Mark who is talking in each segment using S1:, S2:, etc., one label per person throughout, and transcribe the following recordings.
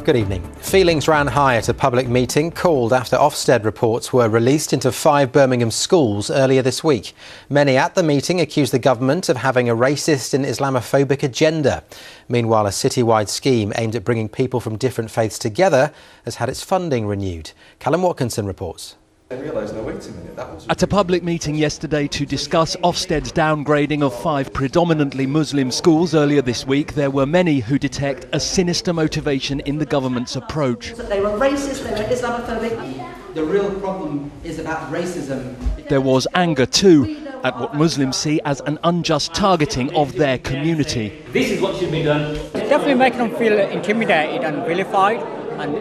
S1: Good evening. Feelings ran high at a public meeting called after Ofsted reports were released into 5 Birmingham schools earlier this week. Many at the meeting accused the government of having a racist and Islamophobic agenda. Meanwhile, a citywide scheme aimed at bringing people from different faiths together has had its funding renewed. Callum Watkinson reports.
S2: At a public meeting yesterday to discuss Ofsted's downgrading of 5 predominantly Muslim schools earlier this week, there were many who detect a sinister motivation in the government's approach.
S3: They were racist, they were Islamophobic.
S4: The real problem is about racism.
S2: There was anger too at what Muslims see as an unjust targeting of their community.
S5: This is what should be done.
S6: Definitely making them feel intimidated and vilified, and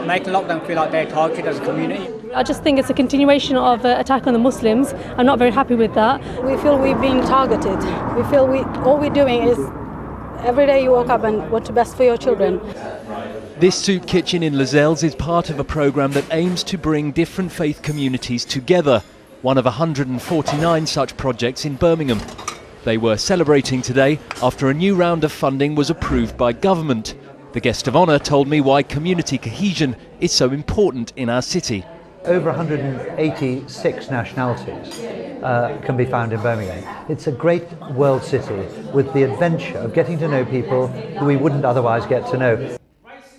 S6: making a lot of them feel like they're targeted as a community.
S7: I just think it's a continuation of attack on the Muslims. I'm not very happy with that.
S8: We feel we're being targeted. We feel all we're doing is every day you wake up and what's best for your children.
S2: This soup kitchen in Lozells is part of a programme that aims to bring different faith communities together, one of 149 such projects in Birmingham. They were celebrating today after a new round of funding was approved by government. The guest of honour told me why community cohesion is so important in our city.
S9: Over 186 nationalities can be found in Birmingham. It's a great world city with the adventure of getting to know people who we wouldn't otherwise get to know.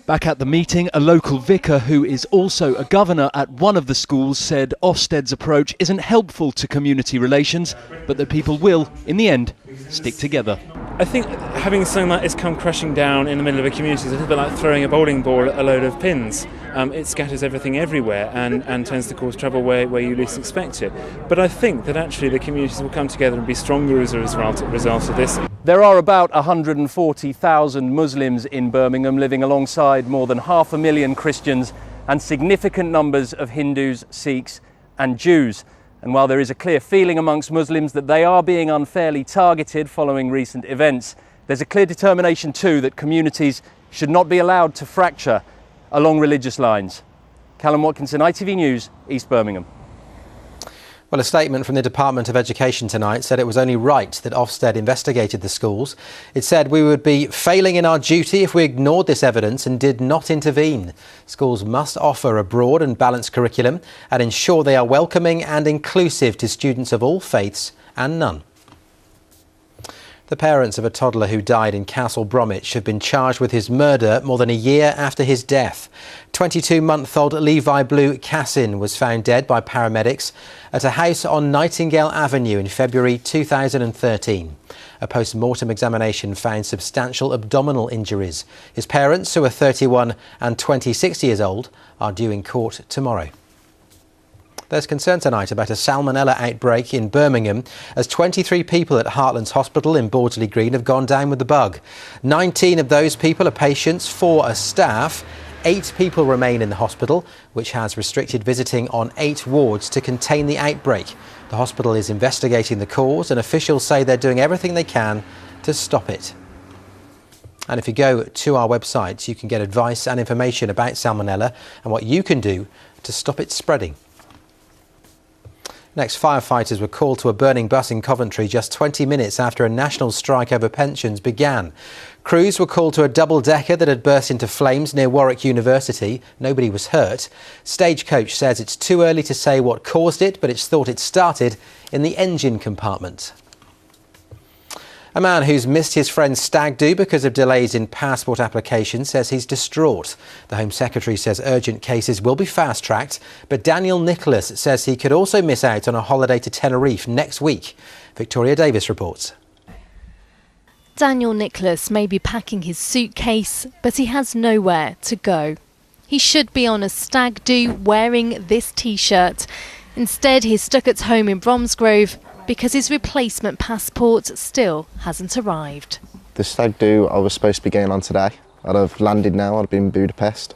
S2: Back at the meeting, a local vicar who is also a governor at one of the schools said Ofsted's approach isn't helpful to community relations, but that people will, in the end, stick together.
S10: I think having something like this come crashing down in the middle of a community is a little bit like throwing a bowling ball at a load of pins. It scatters everything everywhere and tends to cause trouble where you least expect it. But I think that actually the communities will come together and be stronger as a result of this.
S2: There are about 140,000 Muslims in Birmingham, living alongside more than 500,000 Christians and significant numbers of Hindus, Sikhs and Jews. And while there is a clear feeling amongst Muslims that they are being unfairly targeted following recent events, there's a clear determination too that communities should not be allowed to fracture along religious lines. Callum Watkinson, ITV News, East Birmingham.
S1: Well, a statement from the Department of Education tonight said it was only right that Ofsted investigated the schools. It said we would be failing in our duty if we ignored this evidence and did not intervene. Schools must offer a broad and balanced curriculum and ensure they are welcoming and inclusive to students of all faiths and none. The parents of a toddler who died in Castle Bromwich have been charged with his murder more than a year after his death. 22-month-old Levi Blue Cassin was found dead by paramedics at a house on Nightingale Avenue in February 2013. A post-mortem examination found substantial abdominal injuries. His parents, who are 31 and 26 years old, are due in court tomorrow. There's concern tonight about a salmonella outbreak in Birmingham as 23 people at Heartlands Hospital in Bordesley Green have gone down with the bug. 19 of those people are patients, 4 are staff. 8 people remain in the hospital, which has restricted visiting on 8 wards to contain the outbreak. The hospital is investigating the cause and officials say they're doing everything they can to stop it. And if you go to our website, you can get advice and information about salmonella and what you can do to stop it spreading. Next, firefighters were called to a burning bus in Coventry just 20 minutes after a national strike over pensions began. Crews were called to a double-decker that had burst into flames near Warwick University. Nobody was hurt. Stagecoach says it's too early to say what caused it, but it's thought it started in the engine compartment. A man who's missed his friend's stag do because of delays in passport applications says he's distraught. The Home Secretary says urgent cases will be fast-tracked, but Daniel Nicholas says he could also miss out on a holiday to Tenerife next week. Victoria Davis reports.
S11: Daniel Nicholas may be packing his suitcase, but he has nowhere to go. He should be on a stag do wearing this T-shirt. Instead, he's stuck at home in Bromsgrove because his replacement passport still hasn't arrived.
S12: The stag do I was supposed to be getting on today. I'd have landed now, I'd been in Budapest,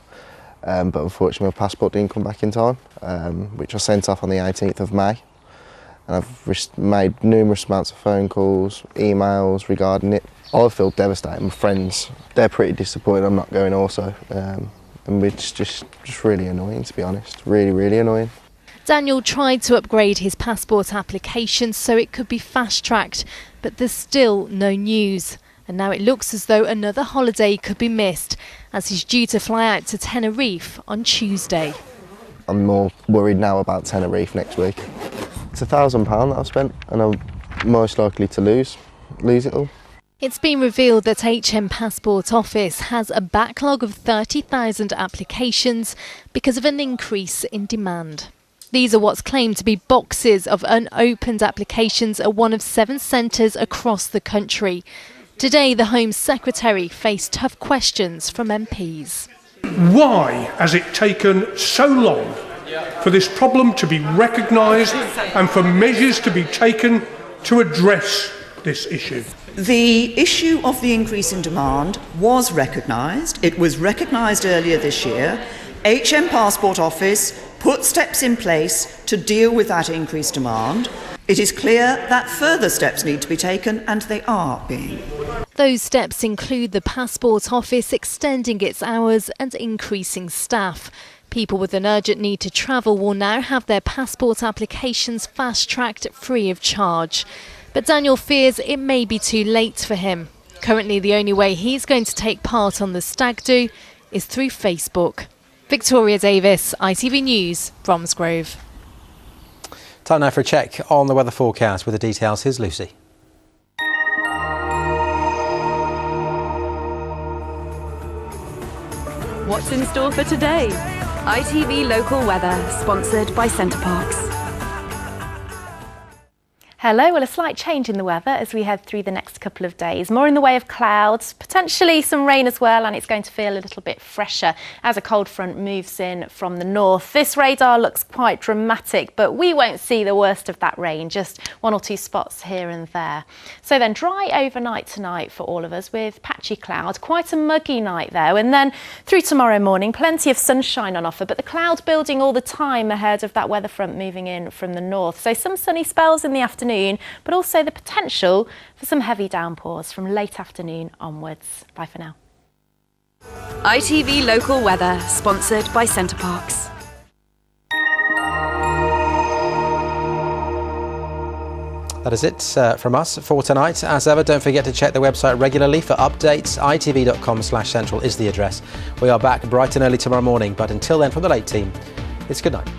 S12: but unfortunately my passport didn't come back in time, which I sent off on the 18th of May. And I've made numerous amounts of phone calls, emails regarding it. I feel devastated. My friends, they're pretty disappointed I'm not going also. And it's just really annoying, to be honest, really annoying.
S11: Daniel tried to upgrade his passport application so it could be fast-tracked, but there's still no news. And now it looks as though another holiday could be missed, as he's due to fly out to Tenerife on Tuesday.
S12: I'm more worried now about Tenerife next week. It's £1,000 that I've spent, and I'm most likely to lose it all.
S11: It's been revealed that HM Passport Office has a backlog of 30,000 applications because of an increase in demand. These are what's claimed to be boxes of unopened applications at one of 7 centres across the country. Today, the Home Secretary faced tough questions from MPs.
S5: Why has it taken so long for this problem to be recognised and for measures to be taken to address this issue?
S13: The issue of the increase in demand was recognised. It was recognised earlier this year. HM Passport Office put steps in place to deal with that increased demand. It is clear that further steps need to be taken, and they are being.
S11: Those steps include the Passport Office extending its hours and increasing staff. People with an urgent need to travel will now have their passport applications fast-tracked free of charge. But Daniel fears it may be too late for him. Currently, the only way he's going to take part on the stag do is through Facebook. Victoria Davis, ITV News, Bromsgrove.
S1: Time now for a check on the weather forecast. With the details, here's Lucy.
S14: What's in store for today? ITV Local Weather, sponsored by CenterParcs.
S15: Hello, well, a slight change in the weather as we head through the next couple of days. More in the way of clouds, potentially some rain as well, and it's going to feel a little bit fresher as a cold front moves in from the north. This radar looks quite dramatic, but we won't see the worst of that rain, just 1 or 2 spots here and there. So then dry overnight tonight for all of us with patchy clouds, quite a muggy night though, and then through tomorrow morning, plenty of sunshine on offer, but the cloud building all the time ahead of that weather front moving in from the north. So some sunny spells in the afternoon, but also the potential for some heavy downpours from late afternoon onwards. Bye for now.
S14: ITV Local Weather, sponsored by CenterParcs.
S1: That is it from us for tonight. As ever, don't forget to check the website regularly for updates. itv.com/central is the address. We are back bright and early tomorrow morning, but until then, from the late team, it's good night.